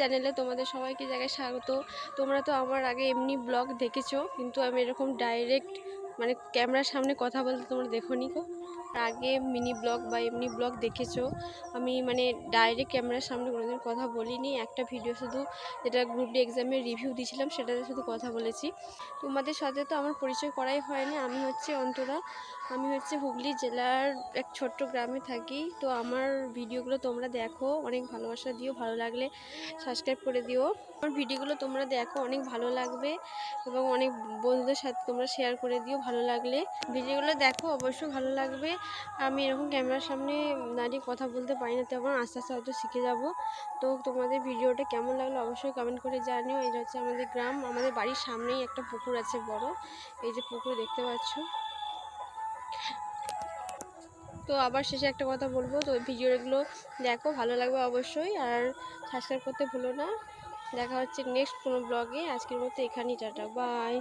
চ্যানেলে তোমাদের সবাইকে জায়গায় স্বাগত। তোমরা তো আমার আগে এমনি ব্লগ দেখেছো, কিন্তু আমি এরকম ডাইরেক্ট মানে ক্যামেরার সামনে কথা বলতে তোমরা দেখোনি গো। আগে মিনি ব্লগ বা এমনি ব্লগ দেখেছো, আমি মানে ডাইরেক্ট ক্যামেরার সামনে কোনোদিন কথা বলিনি। একটা ভিডিও শুধু, যেটা গ্রুপ ডি এক্সামের রিভিউ দিয়েছিলাম, সেটাতে শুধু কথা বলেছি। তোমাদের সাথে তো আমার পরিচয় করাই হয়নি। আমি হচ্ছে অন্তরা, আমি হচ্ছে হুগলি জেলার এক ছোট্ট গ্রামে থাকি। তো আমার ভিডিওগুলো তোমরা দেখো, অনেক ভালোবাসা দিও, ভালো লাগলে সাবস্ক্রাইব করে দিও। আমার ভিডিওগুলো তোমরা দেখো, অনেক ভালো লাগবে, এবং অনেক বন্ধুদের সাথে তোমরা শেয়ার করে দিও ভালো লাগলে। ভিডিওগুলো দেখো, অবশ্যই ভালো লাগবে। আমি এরকম ক্যামেরার সামনে দাঁড়িয়ে কথা বলতে পারি না, তেমন আস্তে আস্তে হয়তো শিখে যাব। তো তোমাদের ভিডিওটা কেমন লাগলো অবশ্যই কমেন্ট করে জানিও। এটা হচ্ছে আমাদের গ্রাম, আমাদের বাড়ির সামনেই একটা পুকুর আছে বড়, এই যে পুকুর দেখতে পাচ্ছ। তো আবার শেষে একটা কথা বলবো, তো ভিডিওগুলো দেখো, ভালো লাগবে অবশ্যই, আর সাবস্ক্রাইব করতে ভুলো না। দেখা হচ্ছে নেক্সট কোনো ব্লগে। আজকের মতো এখানেই, টাটা, বাই।